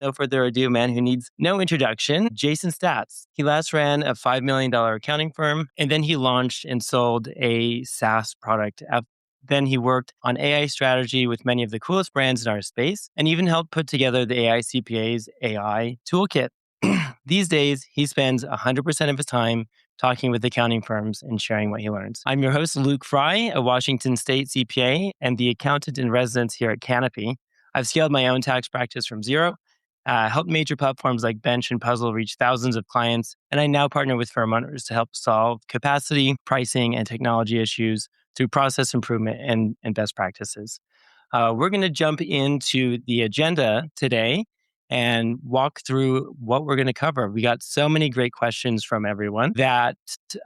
No further ado, a man who needs no introduction, Jason Staats. He last ran a $5 million accounting firm, and then he launched and sold a SaaS product. Then he worked on AI strategy with many of the coolest brands in our space, and even helped put together the AI CPA's AI toolkit. These days, he spends 100% of his time talking with accounting firms and sharing what he learns. I'm your host, Luke Frye, a Washington State CPA and the accountant in residence here at Canopy. I've scaled my own tax practice from zero, helped major platforms like Bench and Puzzle reach thousands of clients, and I now partner with firm owners to help solve capacity, pricing, and technology issues through process improvement and best practices. We're going to jump into the agenda today and walk through what we're going to cover. We got so many great questions from everyone that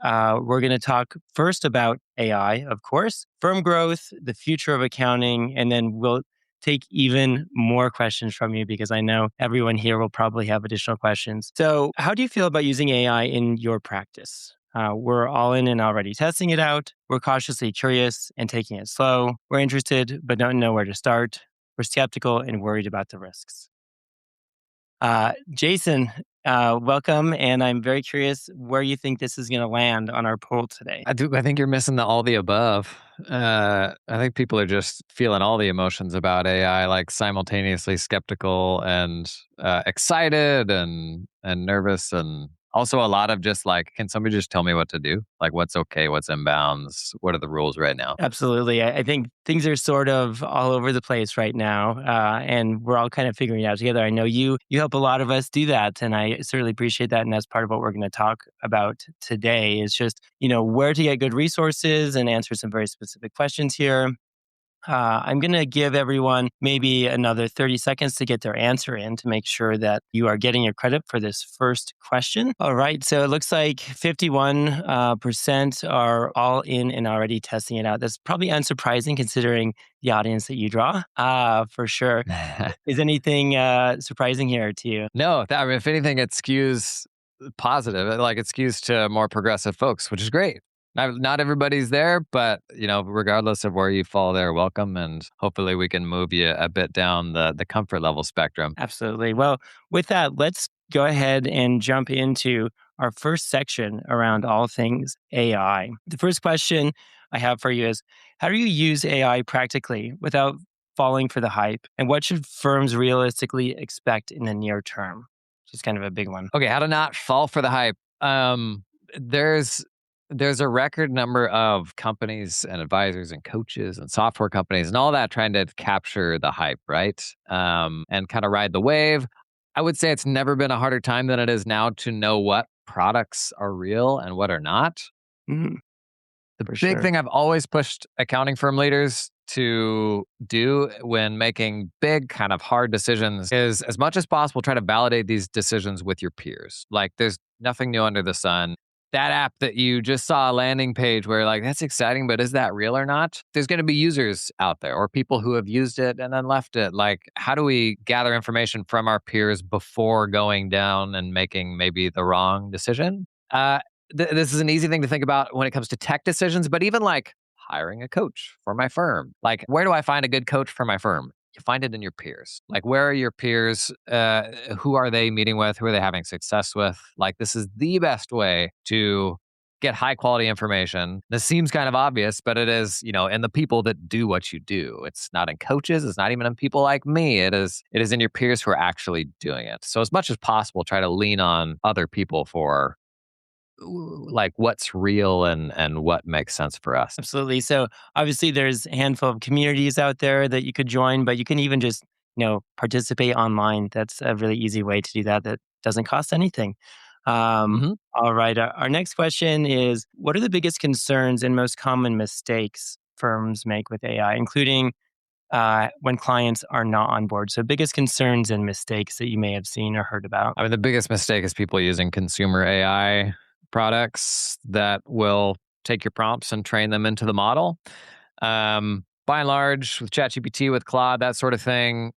we're going to talk first about AI, of course, firm growth, the future of accounting, and then we'll take even more questions from you because I know everyone here will probably have additional questions. So how do you feel about using AI in your practice? We're all in and already testing it out. We're cautiously curious and taking it slow. We're interested, but don't know where to start. We're skeptical and worried about the risks. Jason, welcome. And I'm very curious where you think this is going to land on our poll today. I think you're missing all the above. I think people are just feeling all the emotions about AI, like simultaneously skeptical and excited and nervous, and also a lot of just like, can somebody just tell me what to do? Like, what's okay, what's in bounds, what are the rules right now? Absolutely. I think things are sort of all over the place right now, and we're all kind of figuring it out together. I know you help a lot of us do that, and I certainly appreciate that. And that's part of what we're going to talk about today is just, where to get good resources and answer some very specific questions here. I'm going to give everyone maybe another 30 seconds to get their answer in to make sure that you are getting your credit for this first question. All right. So it looks like 51% are all in and already testing it out. That's probably unsurprising considering the audience that you draw, for sure. Is anything surprising here to you? No, if anything, it skews positive. Like it skews to more progressive folks, which is great. Not everybody's there, but regardless of where you fall, they're welcome, and hopefully we can move you a bit down the comfort level spectrum. Absolutely. Well, with that, let's go ahead and jump into our first section around all things AI. The first question I have for you is, how do you use AI practically without falling for the hype? And what should firms realistically expect in the near term? Which is kind of a big one. Okay, how to not fall for the hype. There's a record number of companies and advisors and coaches and software companies and all that trying to capture the hype, right? And kind of ride the wave. I would say it's never been a harder time than it is now to know what products are real and what are not. Mm-hmm. The big thing I've always pushed accounting firm leaders to do when making big kind of hard decisions is, as much as possible, try to validate these decisions with your peers. Like there's nothing new under the sun. That app that you just saw a landing page where like, that's exciting, but is that real or not? There's going to be users out there or people who have used it and then left it. Like, how do we gather information from our peers before going down and making maybe the wrong decision? This is an easy thing to think about when it comes to tech decisions, but even like hiring a coach for my firm. Like, where do I find a good coach for my firm? You find it in your peers. Like, where are your peers? Who are they meeting with? Who are they having success with? Like, this is the best way to get high quality information. This seems kind of obvious, but it is, in the people that do what you do. It's not in coaches. It's not even in people like me. It is in your peers who are actually doing it. So as much as possible, try to lean on other people for like what's real and what makes sense for us. Absolutely. So obviously there's a handful of communities out there that you could join, but you can even just, participate online. That's a really easy way to do that. That doesn't cost anything. All right. Our next question is, what are the biggest concerns and most common mistakes firms make with AI, including when clients are not on board? So biggest concerns and mistakes that you may have seen or heard about. I mean, the biggest mistake is people using consumer AI products that will take your prompts and train them into the model. By and large, with ChatGPT, with Claude, that sort of thing,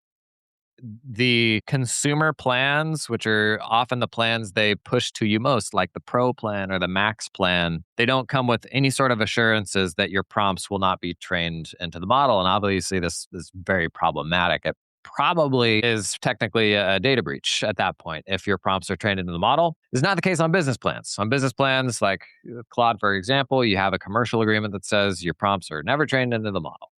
the consumer plans, which are often the plans they push to you most, like the Pro plan or the Max plan, they don't come with any sort of assurances that your prompts will not be trained into the model. And obviously, this is very problematic. It probably is technically a data breach at that point if your prompts are trained into the model. It's not the case on business plans. On business plans, like Claude, for example, you have a commercial agreement that says your prompts are never trained into the model.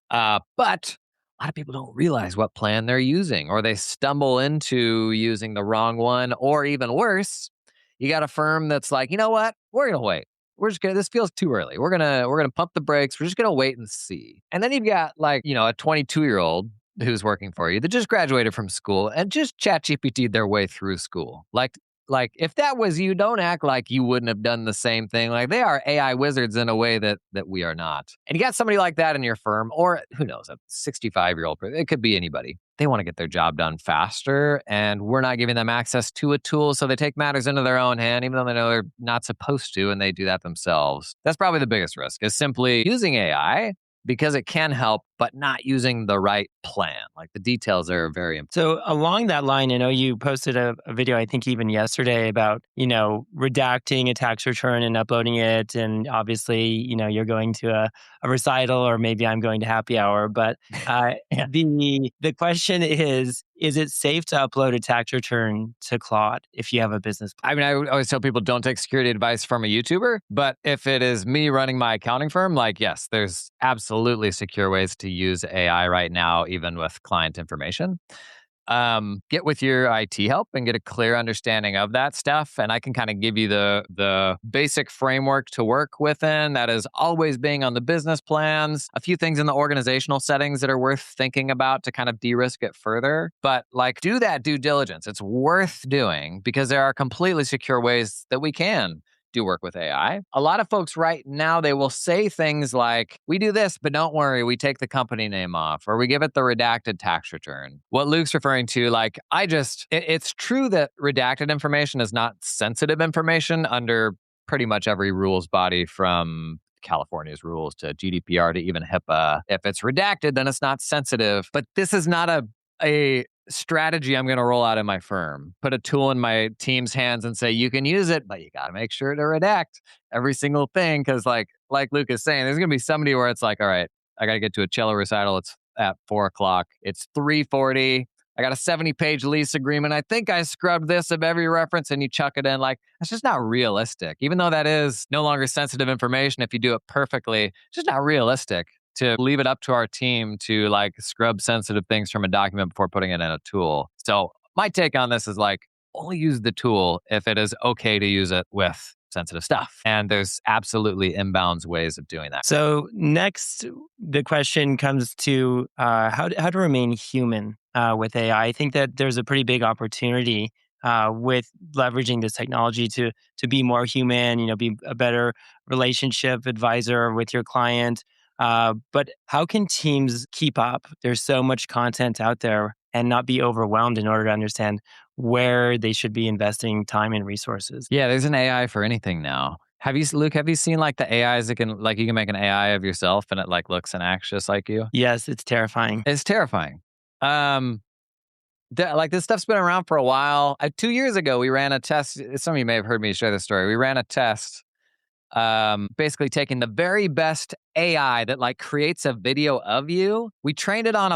But a lot of people don't realize what plan they're using, or they stumble into using the wrong one, or even worse, you got a firm that's like, you know what, we're gonna wait. We're just gonna. This feels too early. We're gonna pump the brakes. We're just gonna wait and see. And then you've got like a 22-year-old who's working for you that just graduated from school and just chat GPT'd their way through school. Like if that was you, don't act like you wouldn't have done the same thing. Like they are AI wizards in a way that we are not. And you got somebody like that in your firm, or who knows, a 65-year-old person. It could be anybody. They want to get their job done faster, and we're not giving them access to a tool, so they take matters into their own hand, even though they know they're not supposed to, and they do that themselves. That's probably the biggest risk, is simply using AI because it can help, but not using the right plan. Like the details are very important. So along that line, I know you posted a video, I think even yesterday, about, redacting a tax return and uploading it. And obviously, you're going to a recital, or maybe I'm going to happy hour. But Yeah. the question is it safe to upload a tax return to Claude if you have a business plan? I mean, I would always tell people don't take security advice from a YouTuber, but if it is me running my accounting firm, like, yes, there's absolutely secure ways to use AI right now, even with client information. Get with your IT help and get a clear understanding of that stuff. And I can kind of give you the basic framework to work within. That is always being on the business plans, a few things in the organizational settings that are worth thinking about to kind of de-risk it further. But like, do that due diligence. It's worth doing because there are completely secure ways that we can do work with AI. A lot of folks right now, they will say things like, we do this, but don't worry, we take the company name off, or we give it the redacted tax return. What Luke's referring to, like, it's true that redacted information is not sensitive information under pretty much every rules body, from California's rules to GDPR to even HIPAA. If it's redacted, then it's not sensitive. But this is not a strategy I'm going to roll out in my firm. Put a tool in my team's hands and say, you can use it, but you got to make sure to redact every single thing. Because like Luke is saying, there's going to be somebody where it's like, all right, I got to get to a cello recital. It's at 4:00. It's 3:40. I got a 70-page lease agreement. I think I scrubbed this of every reference, and you chuck it in. Like, that's just not realistic. Even though that is no longer sensitive information, if you do it perfectly, it's just not realistic to leave it up to our team to like scrub sensitive things from a document before putting it in a tool. So my take on this is like, only use the tool if it is okay to use it with sensitive stuff. And there's absolutely inbounds ways of doing that. So next, the question comes to how to remain human with AI. I think that there's a pretty big opportunity with leveraging this technology to be more human, be a better relationship advisor with your client. But how can teams keep up? There's so much content out there, and not be overwhelmed in order to understand where they should be investing time and resources. Yeah, there's an AI for anything now. Luke, have you seen like the AIs that can, like, you can make an AI of yourself and it like looks and acts just like you? Yes, it's terrifying. It's terrifying. Like, this stuff's been around for a while. 2 years ago, we ran a test. Some of you may have heard me share this story. We ran a test, basically taking the very best AI that like creates a video of you. We trained it on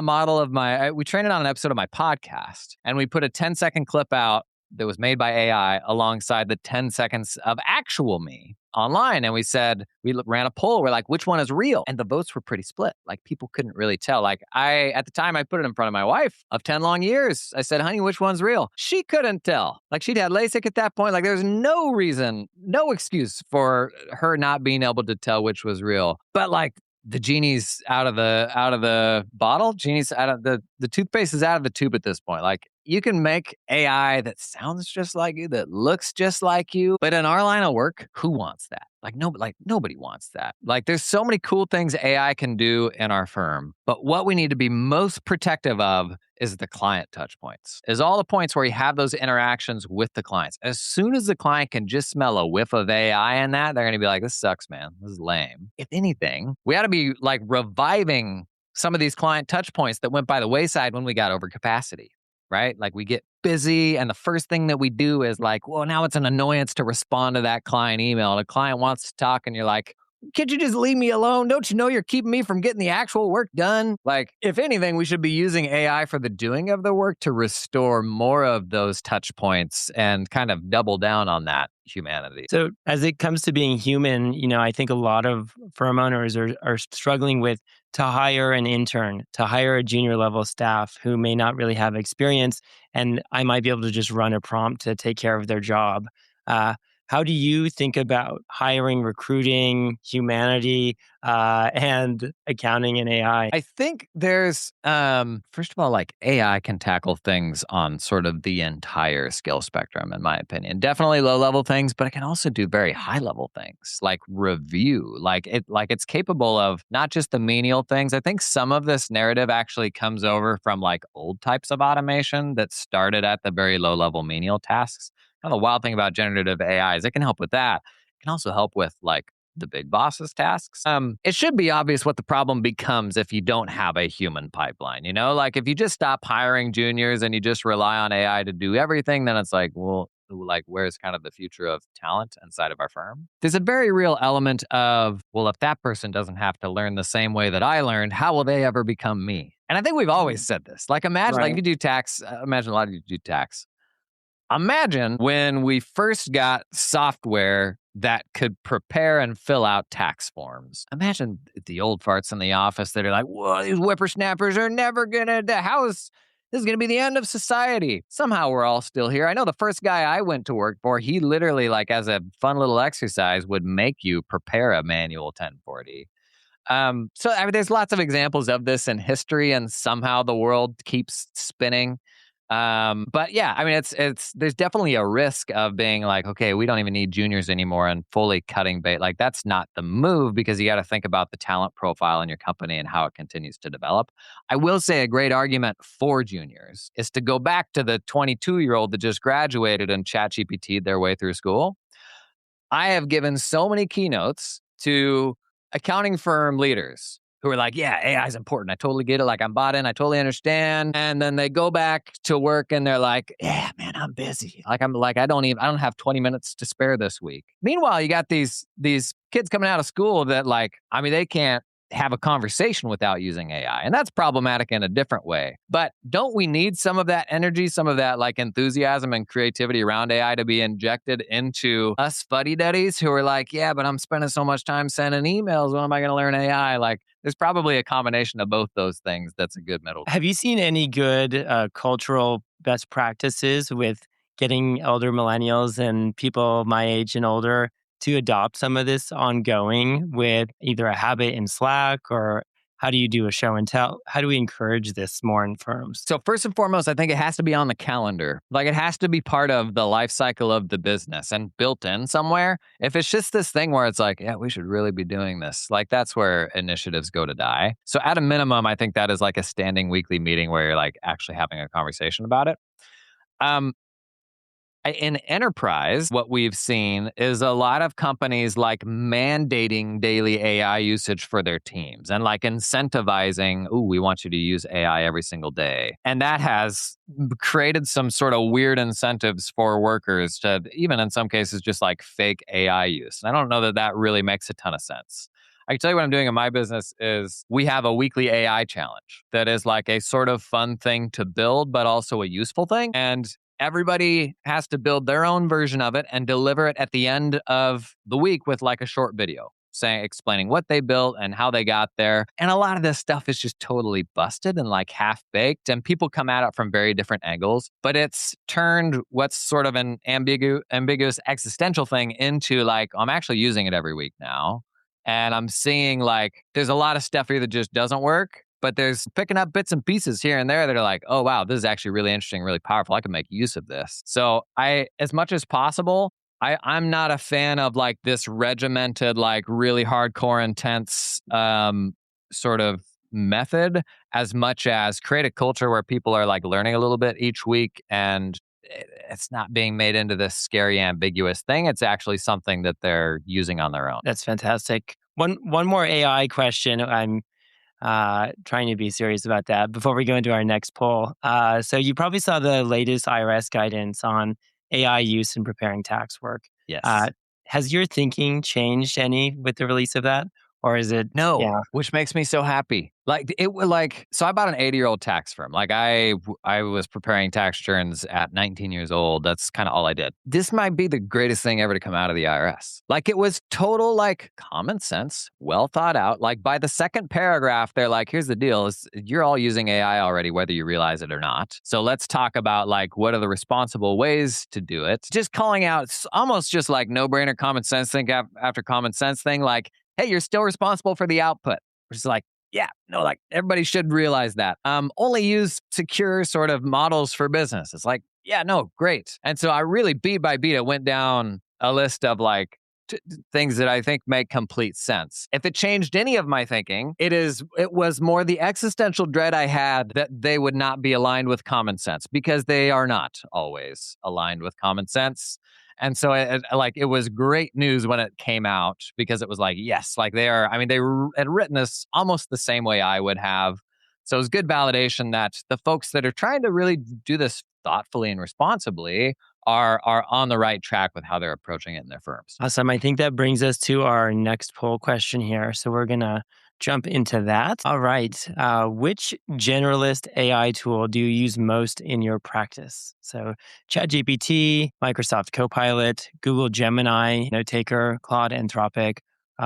we trained it on an episode of my podcast, and we put a 10-second clip out that was made by AI alongside the 10 seconds of actual me online. And we ran a poll. We're like, which one is real? And the votes were pretty split. Like, people couldn't really tell. Like, at the time I put it in front of my wife of 10 long years. I said, honey, which one's real? She couldn't tell. Like, she'd had LASIK at that point. Like, there's no reason, no excuse for her not being able to tell which was real. But like, the genie's out of the bottle. Genie's out of the toothpaste is out of the tube at this point. Like, you can make AI that sounds just like you, that looks just like you. But in our line of work, who wants that? Nobody wants that. Like, there's so many cool things AI can do in our firm. But what we need to be most protective of is the client touch points, is all the points where you have those interactions with the clients. As soon as the client can just smell a whiff of AI in that, they're going to be like, this sucks, man. This is lame. If anything, we ought to be like reviving some of these client touch points that went by the wayside when we got over capacity, right? Like, we get busy, and the first thing that we do is like, well, now it's an annoyance to respond to that client email. The client wants to talk, and you're like, can't you just leave me alone? Don't you know you're keeping me from getting the actual work done? Like, if anything, we should be using AI for the doing of the work to restore more of those touch points and kind of double down on that humanity. So as it comes to being human, I think a lot of firm owners are struggling with to hire an intern, to hire a junior level staff who may not really have experience, and I might be able to just run a prompt to take care of their job. Uh, how do you think about hiring, recruiting, humanity, and accounting and AI? I think there's, first of all, like AI can tackle things on sort of the entire skill spectrum, in my opinion. Definitely low level things, but it can also do very high level things like review. Like it's capable of not just the menial things. I think some of this narrative actually comes over from like old types of automation that started at the very low level menial tasks. Kind of the wild thing about generative AI is it can help with that. It can also help with like the big boss's tasks. It should be obvious what the problem becomes if you don't have a human pipeline. Like if you just stop hiring juniors and you just rely on AI to do everything, then it's like, well, like where's kind of the future of talent inside of our firm? There's a very real element of, well, if that person doesn't have to learn the same way that I learned, how will they ever become me? And I think we've always said this. Like imagine, like if Right. you do tax, imagine a lot of you do tax. Imagine when we first got software that could prepare and fill out tax forms. Imagine the old farts in the office that are like, whoa, these whippersnappers are never gonna, this is gonna be the end of society. Somehow we're all still here. I know the first guy I went to work for, he literally, like, as a fun little exercise, would make you prepare a manual 1040. So I mean, there's lots of examples of this in history, and somehow the world keeps spinning. But yeah, I mean, it's there's definitely a risk of being like, okay, we don't even need juniors anymore, and fully cutting bait. Like that's not the move because you got to think about the talent profile in your company and how it continues to develop. I will say a great argument for juniors is to go back to the 22-year-old that just graduated and ChatGPT'd their way through school. I have given so many keynotes to accounting firm leaders who are like, yeah, AI is important. I totally get it. Like I'm bought in. I totally understand. And then they go back to work and they're like, yeah, man, I'm busy. I don't have 20 minutes to spare this week. Meanwhile, you got these kids coming out of school that like, I mean, they can't have a conversation without using AI. And that's problematic in a different way. But don't we need some of that energy, some of that like enthusiasm and creativity around AI to be injected into us fuddy-duddies who are like, yeah, but I'm spending so much time sending emails. When am I going to learn AI? Like there's probably a combination of both those things that's a good middle. Have you seen any good cultural best practices with getting elder millennials and people my age and older to adopt some of this ongoing with either a habit in Slack, or how do you do a show and tell? How do we encourage this more in firms? So first and foremost, I think it has to be on the calendar. Like it has to be part of the life cycle of the business and built in somewhere. If it's just this thing where it's like, yeah, we should really be doing this, like that's where initiatives go to die. So at a minimum, I think that is like a standing weekly meeting where you're like actually having a conversation about it. Um, in enterprise, what we've seen is a lot of companies like mandating daily AI usage for their teams and like incentivizing, ooh, we want you to use AI every single day. And that has created some sort of weird incentives for workers to, even in some cases, just like fake AI use. And I don't know that that really makes a ton of sense. I can tell you what I'm doing in my business is we have a weekly AI challenge that is like a sort of fun thing to build, but also a useful thing. And everybody has to build their own version of it and deliver it at the end of the week with like a short video explaining what they built and how they got there. And a lot of this stuff is just totally busted and like half baked, and people come at it from very different angles. But it's turned what's sort of an ambiguous existential thing into like, I'm actually using it every week now. And I'm seeing like there's a lot of stuff here that just doesn't work, but there's picking up bits and pieces here and there that are like, oh, wow, this is actually really interesting, really powerful. I can make use of this. So as much as possible, I'm not a fan of like this regimented, like really hardcore, intense sort of method, as much as create a culture where people are like learning a little bit each week, and it's not being made into this scary, ambiguous thing. It's actually something that they're using on their own. That's fantastic. One more AI question. I'm trying to be serious about that before we go into our next poll. So you probably saw the latest IRS guidance on AI use in preparing tax work. Yes. Has your thinking changed any with the release of that? Or is it, No, yeah, which makes me so happy. So I bought an 80-year-old tax firm. I was preparing tax returns at 19 years old. That's kind of all I did. This might be the greatest thing ever to come out of the IRS. Like, it was total, like, common sense, well thought out. Like, by the second paragraph, they're like, here's the deal is you're all using AI already, whether you realize it or not. So let's talk about, like, what are the responsible ways to do it. Just calling out almost just like no brainer common sense thing after common sense thing. Like, hey, you're still responsible for the output. Which is like, yeah, no, like, everybody should realize that. Only use secure sort of models for business. It's like, yeah, no, great. And so I really beat by beat, I went down a list of like things that I think make complete sense. If it changed any of my thinking, it was more the existential dread I had that they would not be aligned with common sense, because they are not always aligned with common sense. And so it was great news when it came out, because it was like, yes, like had written this almost the same way I would have. So it was good validation that the folks that are trying to really do this thoughtfully and responsibly are on the right track with how they're approaching it in their firms. awesome. I think that brings us to our next poll question here. So we're going to jump into that. All right. Which generalist AI tool do you use most in your practice? So ChatGPT, Microsoft Copilot, Google Gemini, Note-taker, Claude, Anthropic,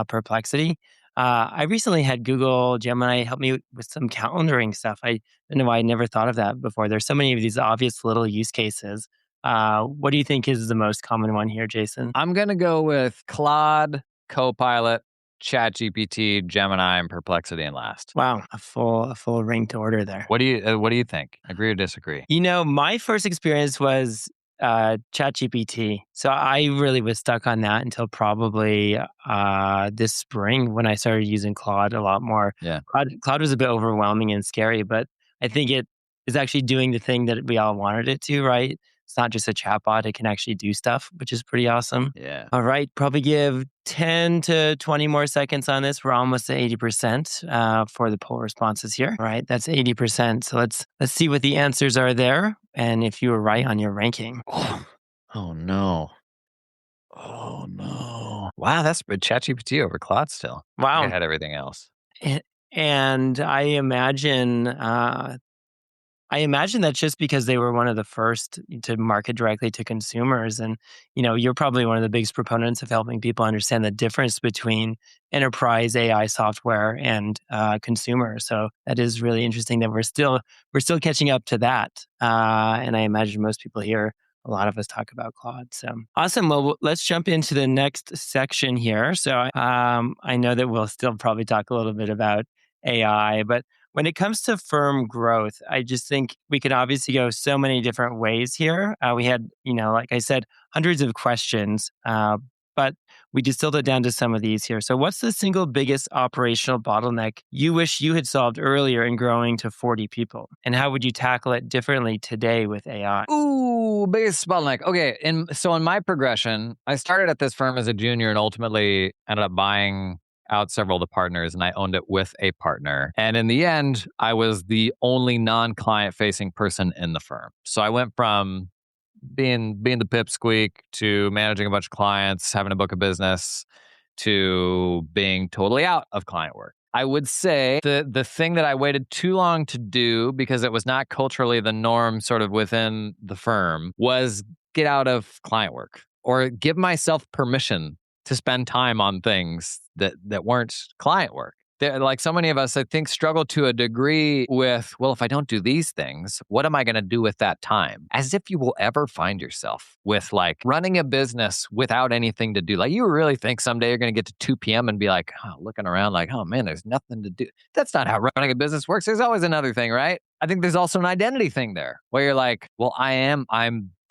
Perplexity. I recently had Google Gemini help me with some calendaring stuff. I don't know why I never thought of that before. There's so many of these obvious little use cases. What do you think is the most common one here, Jason? I'm going to go with Claude, Copilot, ChatGPT, Gemini, and Perplexity in last. Wow, a full ranked order there. What do you think? Agree or disagree? My first experience was ChatGPT. So I really was stuck on that until probably this spring when I started using Claude a lot more. Yeah. Claude was a bit overwhelming and scary, but I think it is actually doing the thing that we all wanted it to, right? It's not just a chatbot, it can actually do stuff, which is pretty awesome. Yeah. All right, probably give 10 to 20 more seconds on this. We're almost at 80% for the poll responses here. All right, that's 80%. So let's see what the answers are there and if you were right on your ranking. Oh no. Oh no. Wow, that's ChatGPT over Claude still. I think I Wow. had everything else. A- And I imagine that's just because they were one of the first to market directly to consumers. And, you're probably one of the biggest proponents of helping people understand the difference between enterprise AI software and consumer. So that is really interesting that we're still catching up to that. And I imagine most people here, a lot of us talk about Claude. So awesome. Well, let's jump into the next section here. So I know that we'll still probably talk a little bit about AI, but when it comes to firm growth, I just think we could obviously go so many different ways here. We had, like I said, hundreds of questions, but we distilled it down to some of these here. So, what's the single biggest operational bottleneck you wish you had solved earlier in growing to 40 people? And how would you tackle it differently today with AI? Ooh, biggest bottleneck. Okay, in my progression, I started at this firm as a junior and ultimately ended up buying out several of the partners, and I owned it with a partner. And in the end, I was the only non-client facing person in the firm. So I went from being the pipsqueak to managing a bunch of clients, having a book of business, to being totally out of client work. I would say the thing that I waited too long to do because it was not culturally the norm sort of within the firm was get out of client work or give myself permission to spend time on things that weren't client work. Like so many of us, I think, struggle to a degree with, well, if I don't do these things, what am I going to do with that time? As if you will ever find yourself with like running a business without anything to do. Like you really think someday you're going to get to 2 p.m. and be like, looking around like, oh man, there's nothing to do. That's not how running a business works. There's always another thing, right? I think there's also an identity thing there where you're like, well, I'm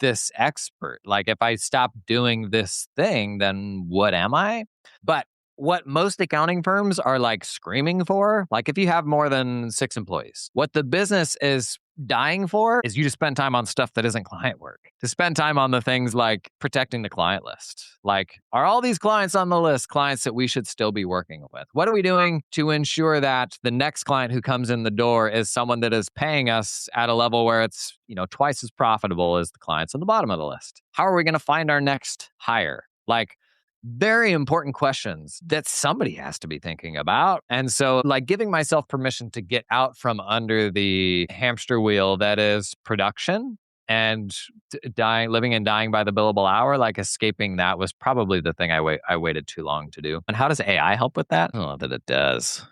this expert. Like if I stop doing this thing, then what am I? But what most accounting firms are like screaming for, like if you have more than 6 employees, what the business is dying for is you to spend time on stuff that isn't client work, to spend time on the things like protecting the client list. Like, are all these clients on the list clients that we should still be working with? What are we doing to ensure that the next client who comes in the door is someone that is paying us at a level where it's, twice as profitable as the clients on the bottom of the list? How are we going to find our next hire? Like, very important questions that somebody has to be thinking about. And so, like, giving myself permission to get out from under the hamster wheel that is production and dying, living and dying by the billable hour, like escaping that was probably the thing I waited too long to do. And how does AI help with that? I don't know that it does.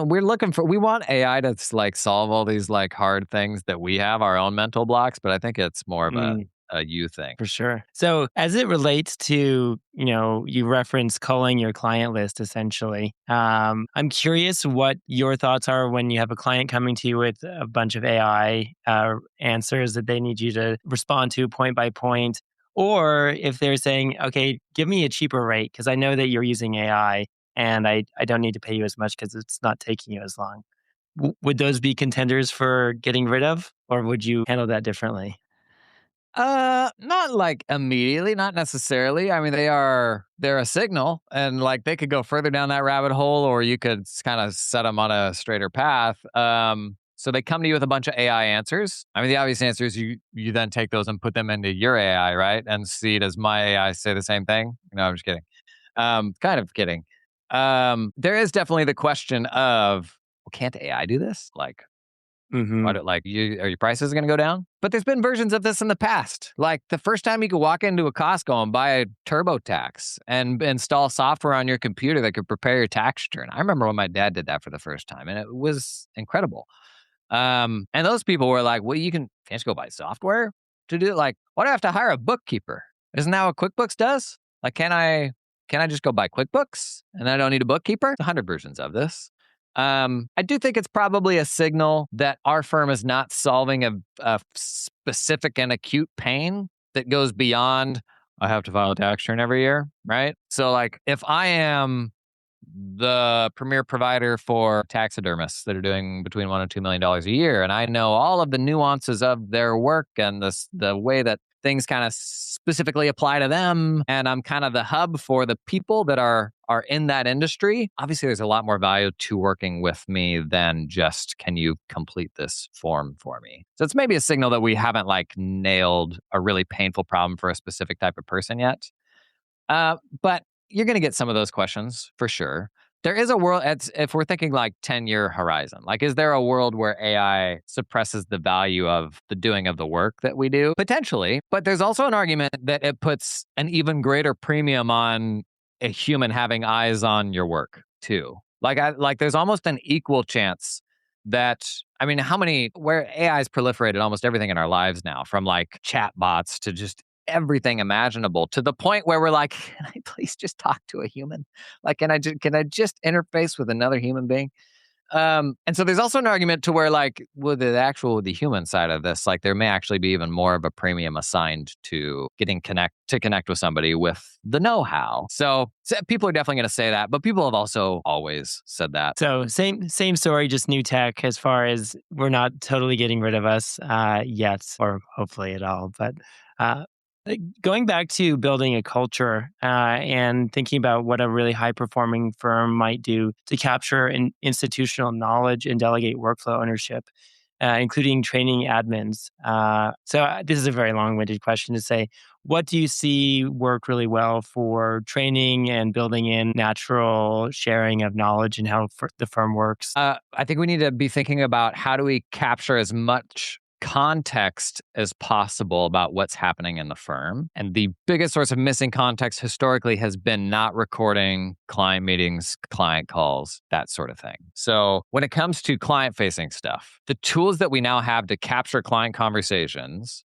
We want AI to like solve all these like hard things that we have, our own mental blocks, but I think it's more of a you thing. For sure. So as it relates to, you reference culling your client list essentially. I'm curious what your thoughts are when you have a client coming to you with a bunch of AI answers that they need you to respond to point by point. Or if they're saying, okay, give me a cheaper rate because I know that you're using AI and I don't need to pay you as much because it's not taking you as long. Would those be contenders for getting rid of, or would you handle that differently? Not like immediately, not necessarily. I mean, they're a signal and like they could go further down that rabbit hole or you could kind of set them on a straighter path. So they come to you with a bunch of AI answers. I mean, the obvious answer is you then take those and put them into your AI, right? And see, does my AI say the same thing? No, I'm just kidding. Kind of kidding. There is definitely the question of, well, can't AI do this? Like, Hmm. are your prices going to go down? But there's been versions of this in the past. Like the first time you could walk into a Costco and buy a TurboTax and install software on your computer that could prepare your tax return. I remember when my dad did that for the first time, and it was incredible. And those people were like, "Well, can't you go buy software to do it? Like, why do I have to hire a bookkeeper? Isn't that what QuickBooks does? Like, can I just go buy QuickBooks and I don't need a bookkeeper?" 100 versions of this. I do think it's probably a signal that our firm is not solving a specific and acute pain that goes beyond, I have to file a tax return every year, right? So, like, if I am the premier provider for taxidermists that are doing between $1 and $2 million a year, and I know all of the nuances of their work and the way that things kind of specifically apply to them, and I'm kind of the hub for the people that are in that industry. Obviously, there's a lot more value to working with me than just, can you complete this form for me? So it's maybe a signal that we haven't like nailed a really painful problem for a specific type of person yet. But you're going to get some of those questions for sure. There is a world, if we're thinking like 10-year horizon, like, is there a world where AI suppresses the value of the doing of the work that we do? Potentially. But there's also an argument that it puts an even greater premium on a human having eyes on your work too. Like there's almost an equal chance that, I mean, where AI has proliferated almost everything in our lives now, from like chat bots to just everything imaginable, to the point where we're like, can I please just talk to a human? Like, can I just interface with another human being? And so there's also an argument to where, like, with the human side of this, like, there may actually be even more of a premium assigned to connect with somebody with the know-how. So people are definitely going to say that, but people have also always said that. So same story, just new tech. As far as we're not totally getting rid of us yet, or hopefully at all. But uh, going back to building a culture and thinking about what a really high performing firm might do to capture institutional knowledge and delegate workflow ownership, including training admins. This is a very long winded question to say, what do you see work really well for training and building in natural sharing of knowledge and how the firm works? I think we need to be thinking about, how do we capture as much context as possible about what's happening in the firm. And the biggest source of missing context historically has been not recording client meetings, client calls, that sort of thing. So when it comes to client-facing stuff, the tools that we now have to capture client conversations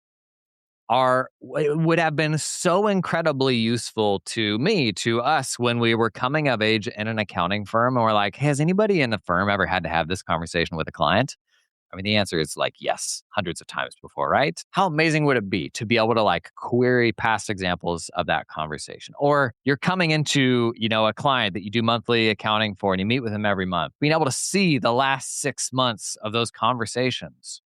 would have been so incredibly useful to me, to us, when we were coming of age in an accounting firm, and we're like, hey, has anybody in the firm ever had to have this conversation with a client? I mean, the answer is like, yes, hundreds of times before, right? How amazing would it be to be able to like query past examples of that conversation? Or you're coming into, a client that you do monthly accounting for and you meet with them every month, being able to see the last 6 months of those conversations.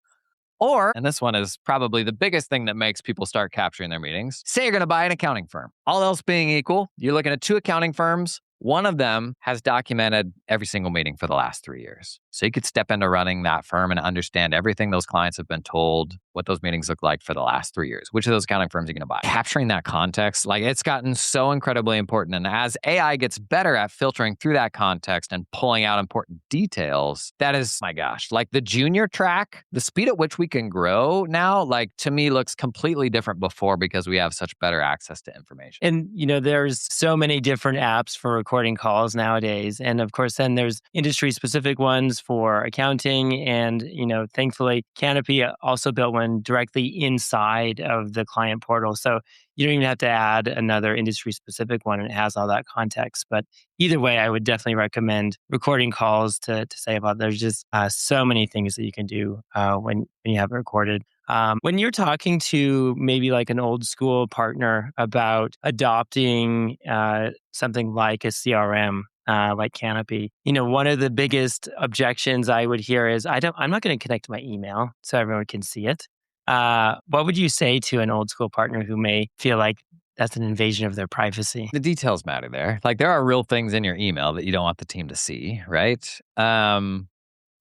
Or, and this one is probably the biggest thing that makes people start capturing their meetings, say you're going to buy an accounting firm. All else being equal, you're looking at 2 accounting firms. One of them has documented every single meeting for the last 3 years. So you could step into running that firm and understand everything those clients have been told, what those meetings look like for the last 3 years. Which of those accounting firms are you going to buy? Capturing that context, like it's gotten so incredibly important. And as AI gets better at filtering through that context and pulling out important details, that is, my gosh, like the junior track, the speed at which we can grow now, like to me looks completely different before because we have such better access to information. And, there's so many different apps for recording calls nowadays. And of course, then there's industry specific ones for accounting. And, thankfully, Canopy also built one directly inside of the client portal. So you don't even have to add another industry specific one. And it has all that context. But either way, I would definitely recommend recording calls to say about there's just so many things that you can do when you have it recorded. When you're talking to maybe like an old school partner about adopting something like a CRM, like Canopy, one of the biggest objections I would hear is I'm not going to connect my email so everyone can see it. What would you say to an old school partner who may feel like that's an invasion of their privacy? The details matter there. Like there are real things in your email that you don't want the team to see, right?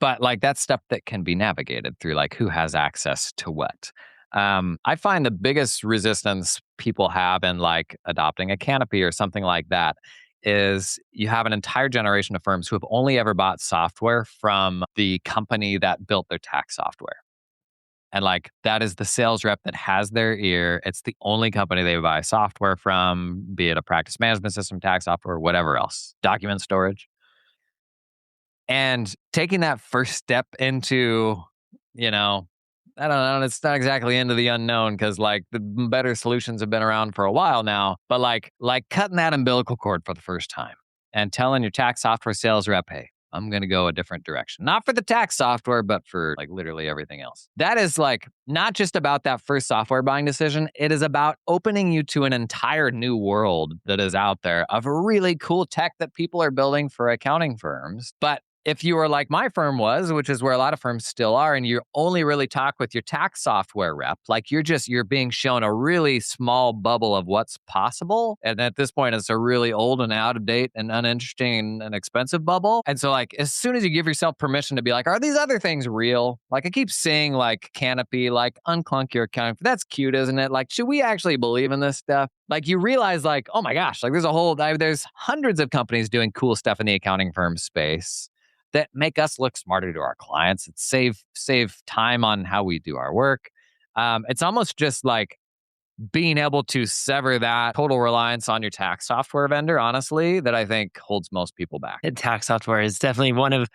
But like that's stuff that can be navigated through like who has access to what. I find the biggest resistance people have in like adopting a Canopy or something like that is you have an entire generation of firms who have only ever bought software from the company that built their tax software. And like that is the sales rep that has their ear. It's the only company they buy software from, be it a practice management system, tax software, whatever else, document storage. And taking that first step into, I don't know, it's not exactly into the unknown because like the better solutions have been around for a while now, but like cutting that umbilical cord for the first time and telling your tax software sales rep, hey, I'm going to go a different direction. Not for the tax software, but for like literally everything else. That is like not just about that first software buying decision. It is about opening you to an entire new world that is out there of really cool tech that people are building for accounting firms. But if you are like my firm was, which is where a lot of firms still are, and you only really talk with your tax software rep, like you're being shown a really small bubble of what's possible. And at this point, it's a really old and out of date and uninteresting and expensive bubble. And so like, as soon as you give yourself permission to be like, are these other things real? Like I keep seeing like Canopy, like unclunk your accounting. That's cute, isn't it? Like, should we actually believe in this stuff? Like you realize like, oh my gosh, like there's hundreds of companies doing cool stuff in the accounting firm space that make us look smarter to our clients. It's save time on how we do our work. It's almost just like being able to sever that total reliance on your tax software vendor, honestly, that I think holds most people back. Tax software is definitely one of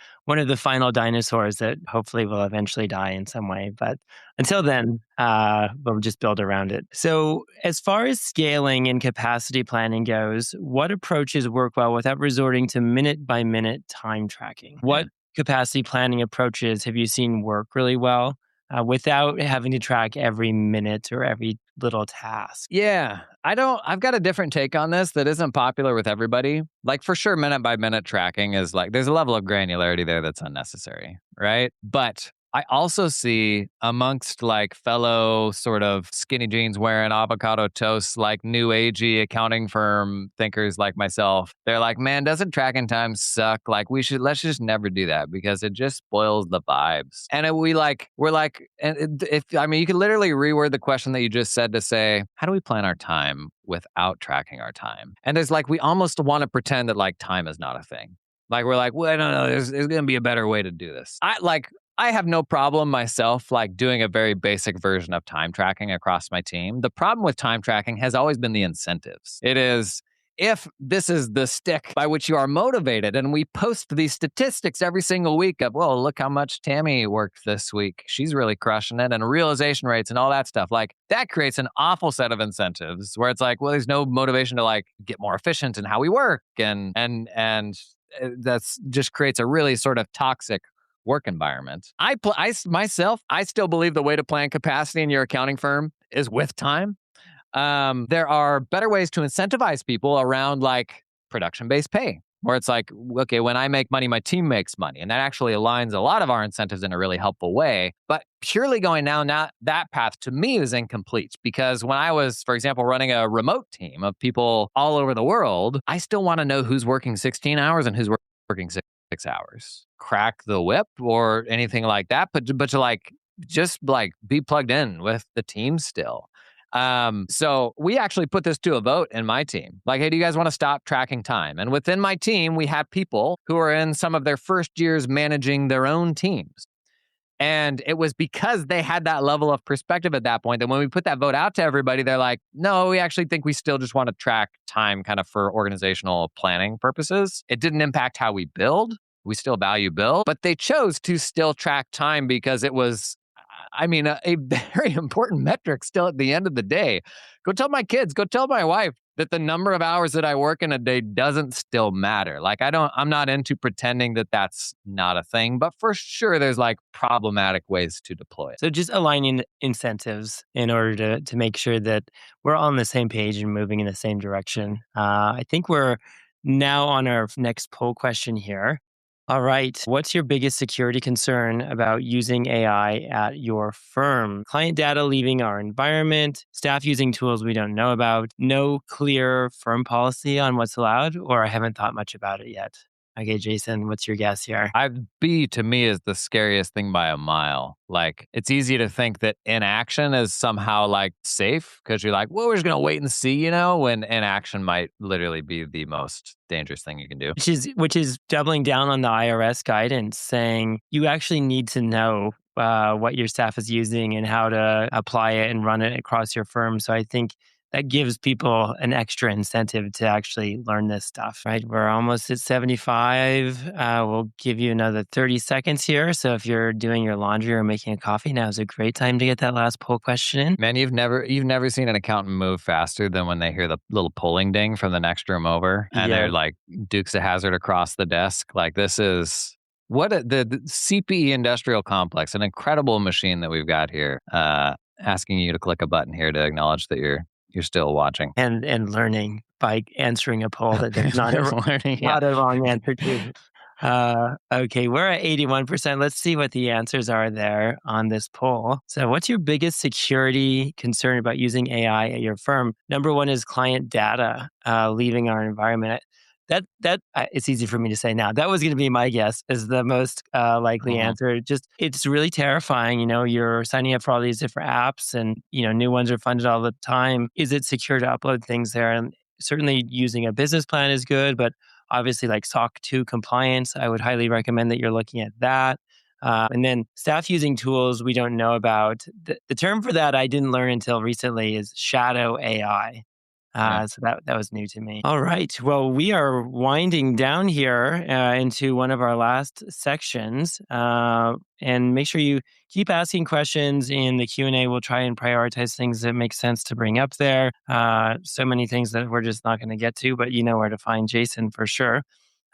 the final dinosaurs that hopefully will eventually die in some way. But until then, we'll just build around it. So as far as scaling and capacity planning goes, what approaches work well without resorting to minute-by-minute time tracking? What capacity planning approaches have you seen work really well without having to track every minute or every little task? Yeah, I've got a different take on this that isn't popular with everybody. Like for sure, minute by minute tracking is like, there's a level of granularity there that's unnecessary, right? But I also see amongst like fellow sort of skinny jeans wearing avocado toast, like new agey accounting firm thinkers like myself. They're like, man, doesn't tracking time suck? Like let's just never do that because it just spoils the vibes. And you could literally reword the question that you just said to say, how do we plan our time without tracking our time? And there's like, we almost want to pretend that like time is not a thing. Like we're like, well, no, there's going to be a better way to do this. I have no problem myself like doing a very basic version of time tracking across my team. The problem with time tracking has always been the incentives. It is if this is the stick by which you are motivated and we post these statistics every single week of, well, look how much Tammy worked this week. She's really crushing it, and realization rates and all that stuff. Like that creates an awful set of incentives where it's like, well, there's no motivation to like get more efficient in how we work. And that's just creates a really sort of toxic work environment. I still believe the way to plan capacity in your accounting firm is with time. There are better ways to incentivize people around like production-based pay. where it's like, okay, when I make money, my team makes money. And that actually aligns a lot of our incentives in a really helpful way. But purely going down that path to me is incomplete, because when I was, for example, running a remote team of people all over the world, I still want to know who's working 16 hours and who's working 6 hours. Crack the whip or anything like that, but to like just like be plugged in with the team still. So we actually put this to a vote in my team. Like, hey, do you guys want to stop tracking time? And within my team, we have people who are in some of their first years managing their own teams. And it was because they had that level of perspective at that point that when we put that vote out to everybody, they're like, no, we actually think we still just want to track time kind of for organizational planning purposes. It didn't impact how we build. We still value build, but they chose to still track time because it was, I mean, a very important metric still at the end of the day. Go tell my kids, go tell my wife that the number of hours that I work in a day doesn't still matter. Like, I'm not into pretending that that's not a thing, but for sure there's like problematic ways to deploy it. So just aligning incentives in order to make sure that we're all on the same page and moving in the same direction. I think we're now on our next poll question here. All right. What's your biggest security concern about using AI at your firm? Client data leaving our environment, staff using tools we don't know about, no clear firm policy on what's allowed, or I haven't thought much about it yet. Okay, Jason, what's your guess here? B to me is the scariest thing by a mile. Like, it's easy to think that inaction is somehow like safe because you're like, well, we're just going to wait and see, when inaction might literally be the most dangerous thing you can do. Which is doubling down on the IRS guidance, saying you actually need to know what your staff is using and how to apply it and run it across your firm. So I think that gives people an extra incentive to actually learn this stuff, right? We're almost at 75. We'll give you another 30 seconds here. So if you're doing your laundry or making a coffee, now is a great time to get that last poll question in. Man, you've never seen an accountant move faster than when they hear the little polling ding from the next room over, and they're like Dukes of Hazzard across the desk. Like, this is the CPE industrial complex, an incredible machine that we've got here, asking you to click a button here to acknowledge that you're still watching. And learning by answering a poll that there's not a wrong answer to. Okay, we're at 81%. Let's see what the answers are there on this poll. So what's your biggest security concern about using AI at your firm? Number one is client data leaving our environment. That it's easy for me to say now. That was going to be my guess as the most likely answer. Just, it's really terrifying. You're signing up for all these different apps, and new ones are funded all the time. Is it secure to upload things there? And certainly, using a business plan is good, but obviously, like SOC 2 compliance, I would highly recommend that you're looking at that. And then staff using tools we don't know about. The term for that I didn't learn until recently is shadow AI. So that was new to me. All right. Well, we are winding down here into one of our last sections. And make sure you keep asking questions in the Q&A. We'll try and prioritize things that make sense to bring up there. So many things that we're just not going to get to, but you know where to find Jason for sure.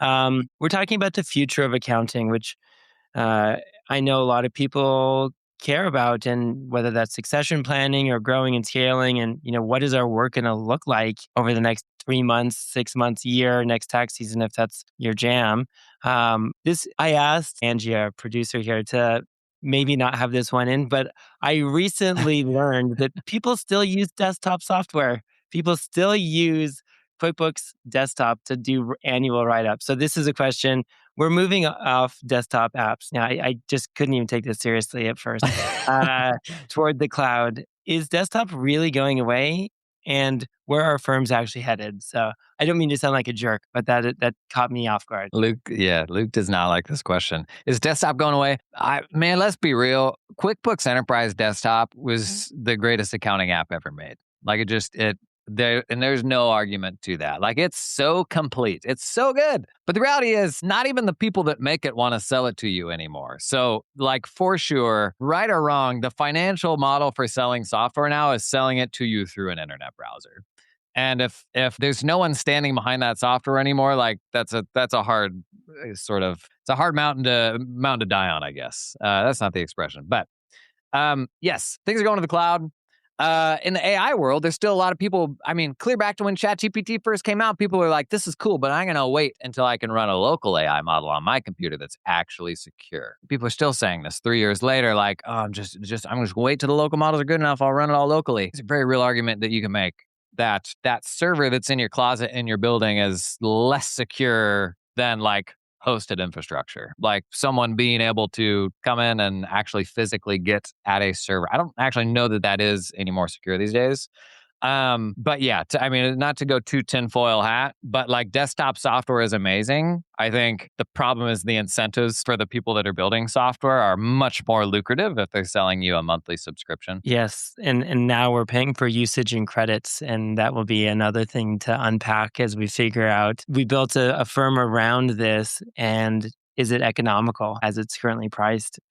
We're talking about the future of accounting, which I know a lot of people care about, and whether that's succession planning or growing and scaling, and what is our work going to look like over the next 3 months, 6 months, year, next tax season, if that's your jam. I asked Angie, our producer here, to maybe not have this one in, but I recently learned that people still use desktop software. People still use QuickBooks Desktop to do annual write-up. So this is a question. We're moving off desktop apps. Now, I just couldn't even take this seriously at first. Toward the cloud. Is desktop really going away? And where are firms actually headed? So I don't mean to sound like a jerk, but that caught me off guard. Luke does not like this question. Is desktop going away? Man, let's be real. QuickBooks Enterprise Desktop was the greatest accounting app ever made. Like, there's no argument to that. Like, it's so complete. It's so good. But the reality is, not even the people that make it want to sell it to you anymore. So, like, for sure, right or wrong, the financial model for selling software now is selling it to you through an internet browser. And if there's no one standing behind that software anymore, like, that's a hard sort of, it's a hard mountain to die on, I guess. That's not the expression. But yes, things are going to the cloud. In the AI world, there's still a lot of people. I mean, clear back to when ChatGPT first came out, people were like, this is cool, but I'm going to wait until I can run a local AI model on my computer that's actually secure. People are still saying this 3 years later, like, oh, I'm just going to wait till the local models are good enough. I'll run it all locally. It's a very real argument that you can make that server that's in your closet in your building is less secure than like hosted infrastructure, like someone being able to come in and actually physically get at a server. I don't actually know that is any more secure these days. But yeah, I mean, not to go too tinfoil hat, but like desktop software is amazing. I think the problem is the incentives for the people that are building software are much more lucrative if they're selling you a monthly subscription. Yes, and now we're paying for usage and credits, and that will be another thing to unpack as we figure out. We built a firm around this, and is it economical as it's currently priced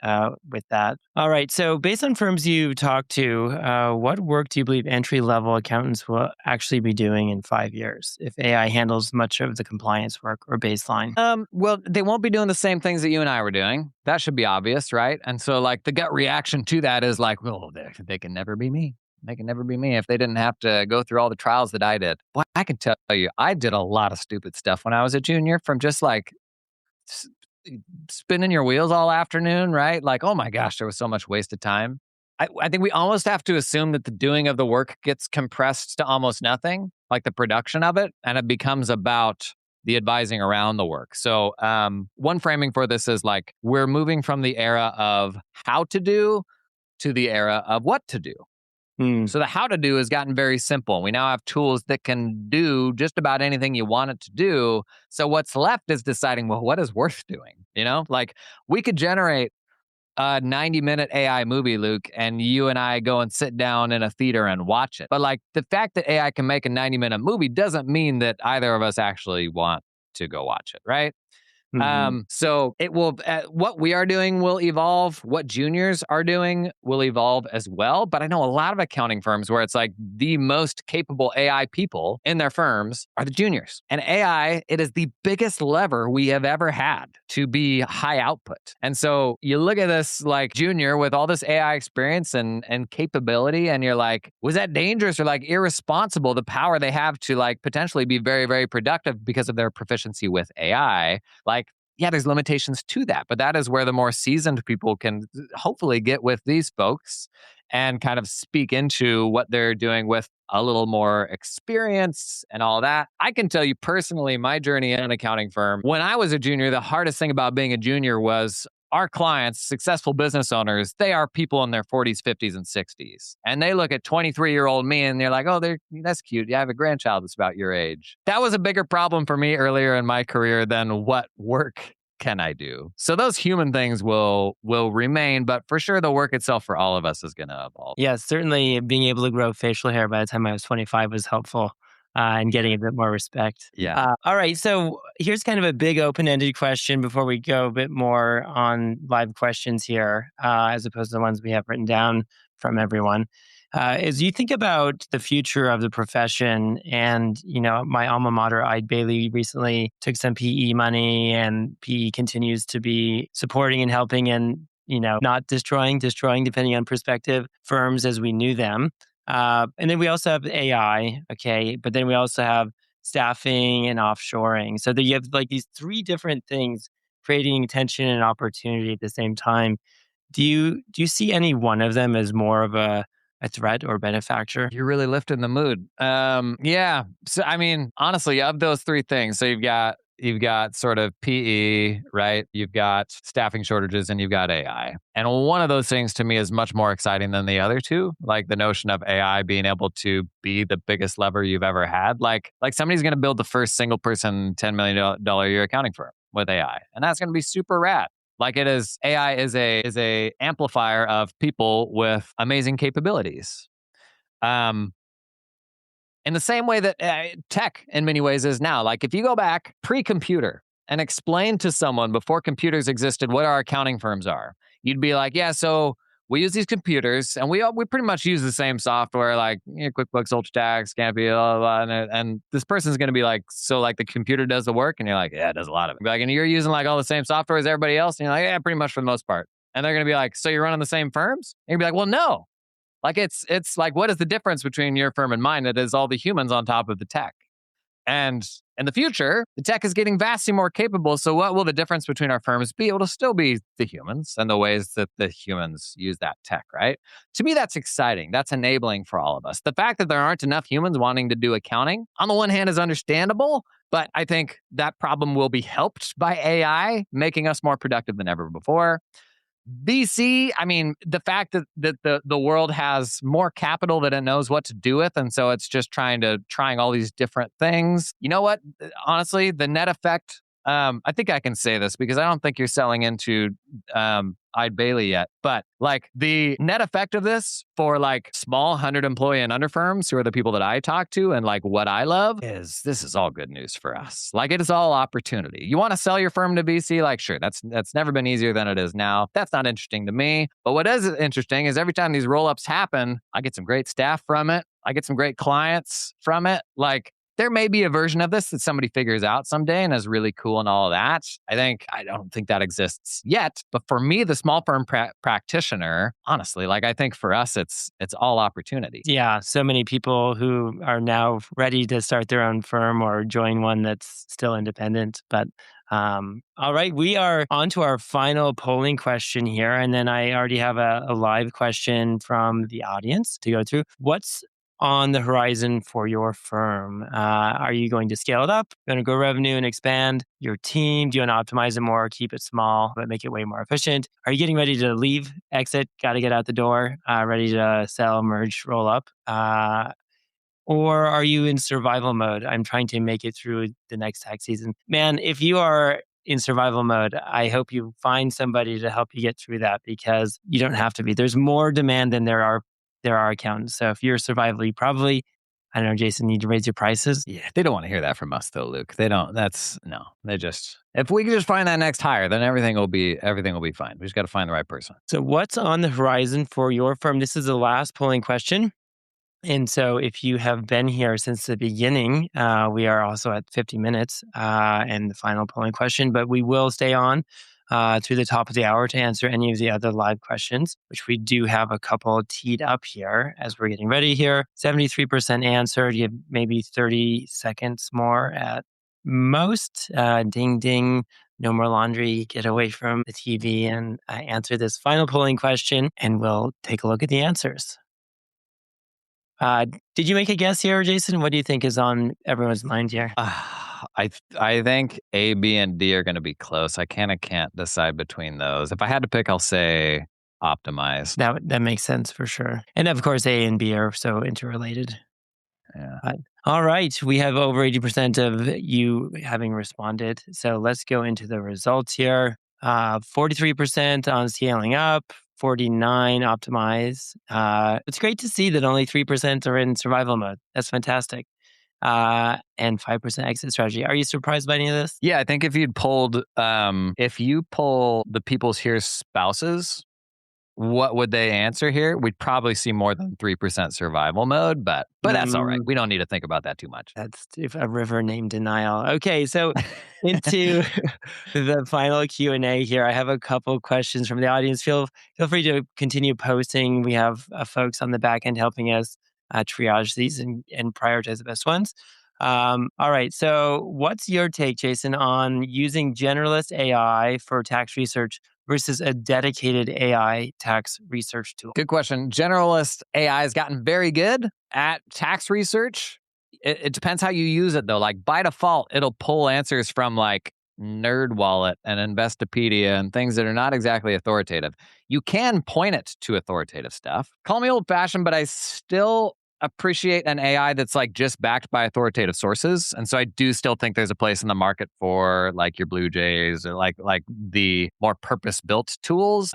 with that? All right, so based on firms you talked to, what work do you believe entry-level accountants will actually be doing in 5 years if AI handles much of the compliance work or baseline? Well, they won't be doing the same things that you and I were doing. That should be obvious, right? And so like the gut reaction to that is like, well, they can never be me. They can never be me if they didn't have to go through all the trials that I did. Well, I can tell you, I did a lot of stupid stuff when I was a junior, from just like s- spinning your wheels all afternoon, right? Like, oh my gosh, there was so much wasted time. I think we almost have to assume that the doing of the work gets compressed to almost nothing, like the production of it, and it becomes about the advising around the work. So one framing for this is like, we're moving from the era of how to do to the era of what to do. So the how to do has gotten very simple. We now have tools that can do just about anything you want it to do. So what's left is deciding, well, what is worth doing? You know, like we could generate a 90-minute AI movie, Luke, and you and I go and sit down in a theater and watch it. But like the fact that AI can make a 90-minute movie doesn't mean that either of us actually want to go watch it, right? Mhm. So it will, what we are doing will evolve. What juniors are doing will evolve as well. But I know a lot of accounting firms where it's like the most capable AI people in their firms are the juniors. And AI, it is the biggest lever we have ever had to be high output. And so you look at this like junior with all this AI experience and capability, and you're like, was that dangerous or like irresponsible, the power they have to like potentially be very, very productive because of their proficiency with AI? Like, yeah, there's limitations to that, but that is where the more seasoned people can hopefully get with these folks and kind of speak into what they're doing with a little more experience and all that. I can tell you personally, my journey in an accounting firm, when I was a junior, the hardest thing about being a junior was our clients, successful business owners, they are people in their 40s, 50s, and 60s. And they look at 23-year-old me and they're like, oh, that's cute. Yeah, I have a grandchild that's about your age. That was a bigger problem for me earlier in my career than what work can I do. So those human things will remain, but for sure the work itself for all of us is going to evolve. Yeah, certainly being able to grow facial hair by the time I was 25 was helpful and getting a bit more respect. Yeah. All right, so here's kind of a big open-ended question before we go a bit more on live questions here, as opposed to the ones we have written down from everyone. As you think about the future of the profession, and my alma mater, Eid Bailey, recently took some PE money, and PE continues to be supporting and helping and not destroying, depending on perspective, firms as we knew them. And then we also have AI, okay, but then we also have staffing and offshoring. So that you have like these three different things creating tension and opportunity at the same time. Do you see any one of them as more of a threat or benefactor? You're really lifting the mood. Yeah. So I mean, honestly, of those three things, so you've got sort of PE, right? You've got staffing shortages and you've got AI. And one of those things to me is much more exciting than the other two. Like the notion of AI being able to be the biggest lever you've ever had. Like somebody's going to build the first single person $10 million a year accounting firm with AI. And that's going to be super rad. Like it is, AI is a amplifier of people with amazing capabilities. In the same way that tech in many ways is now. Like if you go back pre-computer and explain to someone before computers existed what our accounting firms are, you'd be like, yeah, so we use these computers and we pretty much use the same software, like QuickBooks, UltraTax, Canopy, blah, blah, blah, and this person's going to be like, so like the computer does the work, and you're like, yeah, it does a lot of it. Like, and you're using like all the same software as everybody else, and you're like, yeah, pretty much for the most part. And they're going to be like, so you're running the same firms? And you'd be like, well, no. Like it's like, what is the difference between your firm and mine? It is all the humans on top of the tech. And in the future, the tech is getting vastly more capable. So what will the difference between our firms be? It'll still be the humans and the ways that the humans use that tech, right? To me, that's exciting. That's enabling for all of us. The fact that there aren't enough humans wanting to do accounting, on the one hand, is understandable, but I think that problem will be helped by AI, making us more productive than ever before. VC, I mean, the fact that the world has more capital that it knows what to do with, and so it's just trying all these different things. You know what? Honestly, the net effect. I think I can say this because I don't think you're selling into Eide Bailly yet, but like the net effect of this for like small 100 employee and under firms, who are the people that I talk to and like what I love, is this is all good news for us. Like it is all opportunity. You want to sell your firm to VC? Like, sure, that's never been easier than it is now. That's not interesting to me. But what is interesting is every time these roll-ups happen, I get some great staff from it. I get some great clients from it. Like, there may be a version of this that somebody figures out someday and is really cool and all of that. I don't think that exists yet. But for me, the small firm practitioner, honestly, like I think for us, it's all opportunity. Yeah, so many people who are now ready to start their own firm or join one that's still independent. But all right, we are on to our final polling question here. And then I already have a live question from the audience to go through. What's on the horizon for your firm? Are you going to scale it up? Going to grow revenue and expand your team? Do you want to optimize it more, keep it small, but make it way more efficient? Are you getting ready to leave, exit, got to get out the door, ready to sell, merge, roll up? Or are you in survival mode? I'm trying to make it through the next tax season. Man, if you are in survival mode, I hope you find somebody to help you get through that, because you don't have to be. There's more demand than there are accountants. So if you're survival, you probably, I don't know, Jason, need to raise your prices. Yeah, they don't want to hear that from us though, Luke. They don't. If we can just find that next hire, then everything will be fine. We just got to find the right person. So what's on the horizon for your firm? This is the last polling question. And so if you have been here since the beginning, we are also at 50 minutes and the final polling question, but we will stay on through the top of the hour to answer any of the other live questions, which we do have a couple teed up here as we're getting ready here. 73% answered. You have maybe 30 seconds more at most. Ding, ding. No more laundry. Get away from the TV and answer this final polling question, and we'll take a look at the answers. Did you make a guess here, Jason? What do you think is on everyone's mind here? I think A, B, and D are going to be close. I can't decide between those. If I had to pick, I'll say optimize. That makes sense for sure. And of course, A and B are so interrelated. Yeah. All right. We have over 80% of you having responded. So let's go into the results here. 43% on scaling up, 49 optimize. It's great to see that only 3% are in survival mode. That's fantastic. And 5% exit strategy. Are you surprised by any of this? Yeah, I think if you pull the people's here spouses, what would they answer here? We'd probably see more than 3% survival mode, but that's all right. We don't need to think about that too much. That's a river named denial. Okay, so into the final Q&A here. I have a couple questions from the audience. Feel free to continue posting. We have folks on the back end helping us triage these and prioritize the best ones. All right, so what's your take, Jason, on using generalist AI for tax research versus a dedicated AI tax research tool? Good question. Generalist AI has gotten very good at tax research. It depends how you use it, though. Like by default, it'll pull answers from like NerdWallet and Investopedia and things that are not exactly authoritative. You can point it to authoritative stuff. Call me old-fashioned, but I still appreciate an AI that's like just backed by authoritative sources. And so I do still think there's a place in the market for like your Blue Jays or like the more purpose-built tools.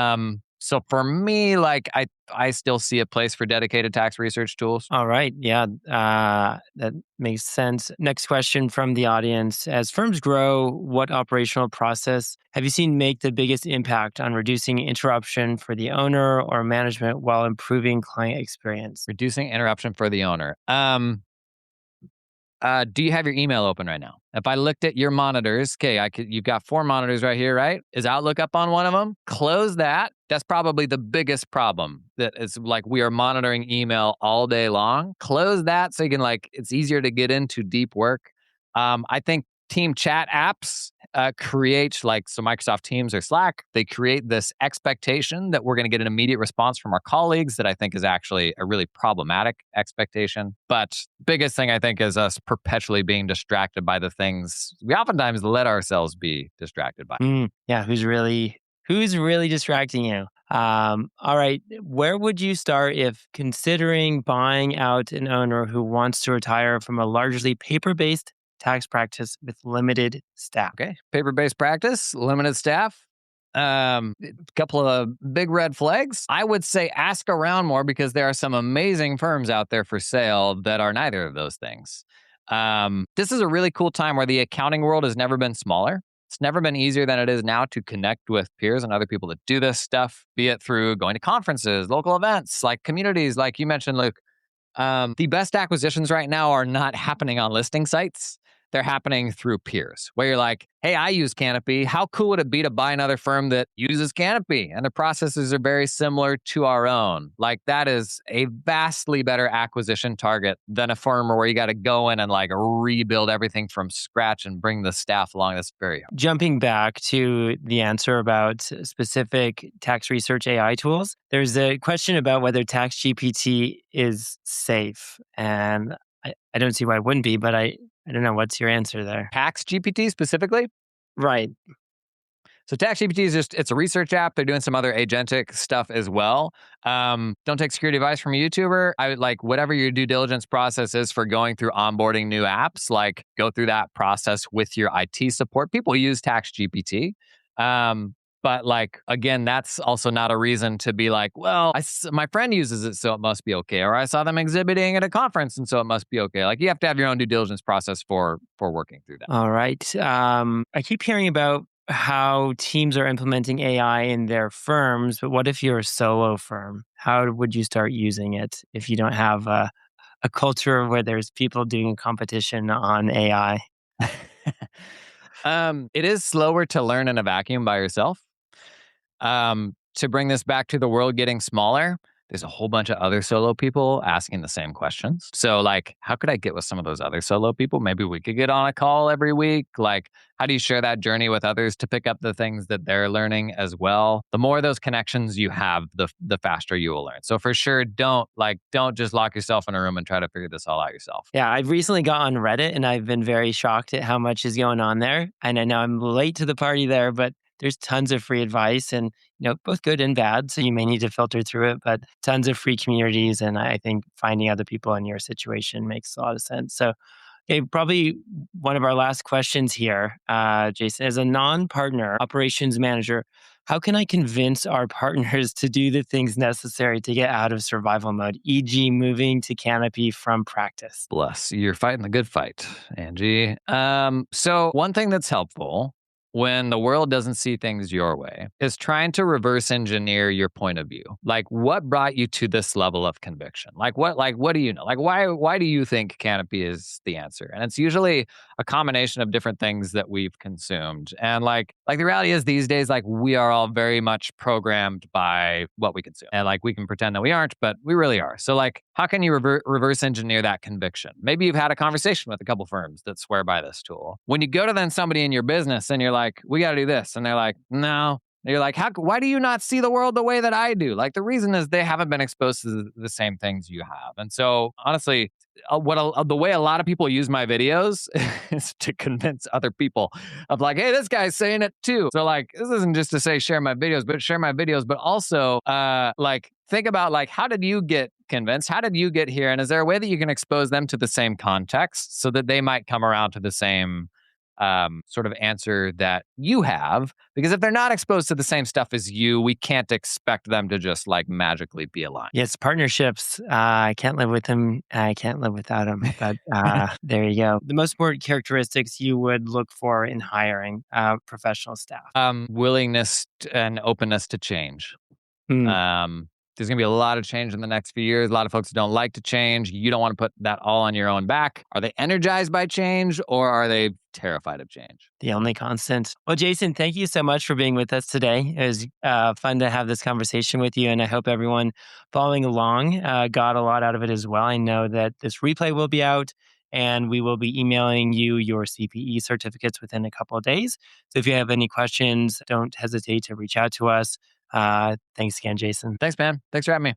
So for me, like I still see a place for dedicated tax research tools. All right. Yeah, that makes sense. Next question from the audience. As firms grow, what operational process have you seen make the biggest impact on reducing interruption for the owner or management while improving client experience? Reducing interruption for the owner. Do you have your email open right now? If I looked at your monitors, okay, you've got 4 monitors right here, right? Is Outlook up on one of them? Close that. That's probably the biggest problem. That is like we are monitoring email all day long. Close that so you can it's easier to get into deep work. I think team chat apps create so Microsoft Teams or Slack, they create this expectation that we're going to get an immediate response from our colleagues that I think is actually a really problematic expectation. But biggest thing I think is us perpetually being distracted by the things we oftentimes let ourselves be distracted by. Yeah, who's really distracting you? All right, where would you start if considering buying out an owner who wants to retire from a largely paper-based tax practice with limited staff? Okay, paper-based practice, limited staff. A couple of big red flags. I would say ask around more because there are some amazing firms out there for sale that are neither of those things. This is a really cool time where the accounting world has never been smaller. It's never been easier than it is now to connect with peers and other people that do this stuff, be it through going to conferences, local events, like communities, like you mentioned, Luke. The best acquisitions right now are not happening on listing sites. They're happening through peers where you're like, hey, I use Canopy. How cool would it be to buy another firm that uses Canopy? And the processes are very similar to our own. That is a vastly better acquisition target than a firm where you got to go in and rebuild everything from scratch and bring the staff along. That's very hard. Jumping back to the answer about specific tax research AI tools, there's a question about whether Tax GPT is safe. And I don't see why it wouldn't be, but I don't know. What's your answer there? Tax GPT specifically? Right. So TaxGPT is it's a research app. They're doing some other agentic stuff as well. Don't take security advice from a YouTuber. I would whatever your due diligence process is for going through onboarding new apps, go through that process with your IT support. People use TaxGPT. But again, that's also not a reason to be well, my friend uses it, so it must be okay. Or I saw them exhibiting at a conference, and so it must be okay. You have to have your own due diligence process for working through that. All right. I keep hearing about how teams are implementing AI in their firms, but what if you're a solo firm? How would you start using it if you don't have a culture where there's people doing a competition on AI? It is slower to learn in a vacuum by yourself. To bring this back to the world getting smaller, there's a whole bunch of other solo people asking the same questions. So how could I get with some of those other solo people? Maybe we could get on a call every week. How do you share that journey with others to pick up the things that they're learning as well? The more of those connections you have, the faster you will learn. So for sure, don't just lock yourself in a room and try to figure this all out yourself. Yeah, I've recently got on Reddit and I've been very shocked at how much is going on there. And I know I'm late to the party there, but there's tons of free advice and, both good and bad. So you may need to filter through it, but tons of free communities. And I think finding other people in your situation makes a lot of sense. So, okay, probably one of our last questions here, Jason, as a non-partner operations manager, how can I convince our partners to do the things necessary to get out of survival mode, e.g. moving to Canopy from practice? Bless, you're fighting the good fight, Angie. So one thing that's helpful when the world doesn't see things your way is trying to reverse engineer your point of view. What brought you to this level of conviction? What do you know? Why do you think Canopy is the answer? And it's usually a combination of different things that we've consumed. And the reality is these days, we are all very much programmed by what we consume. And we can pretend that we aren't, but we really are. So how can you reverse engineer that conviction? Maybe you've had a conversation with a couple firms that swear by this tool. When you go to then somebody in your business and you're we got to do this. And they're no. And you're why do you not see the world the way that I do? The reason is they haven't been exposed to the same things you have. And so honestly, the way a lot of people use my videos is to convince other people of hey, this guy's saying it too. So this isn't just to say share my videos, but also think about how did you get convinced? How did you get here? And is there a way that you can expose them to the same context so that they might come around to the same sort of answer that you have? Because if they're not exposed to the same stuff as you, we can't expect them to just magically be aligned. Yes, partnerships. I can't live with them. I can't live without them. But there you go. The most important characteristics you would look for in hiring professional staff. Willingness and openness to change. There's going to be a lot of change in the next few years. A lot of folks don't like to change. You don't want to put that all on your own back. Are they energized by change or are they terrified of change? The only constant. Well, Jason, thank you so much for being with us today. It was fun to have this conversation with you, and I hope everyone following along got a lot out of it as well. I know that this replay will be out, and we will be emailing you your CPE certificates within a couple of days. So if you have any questions, don't hesitate to reach out to us. Thanks again, Jason. Thanks, man. Thanks for having me.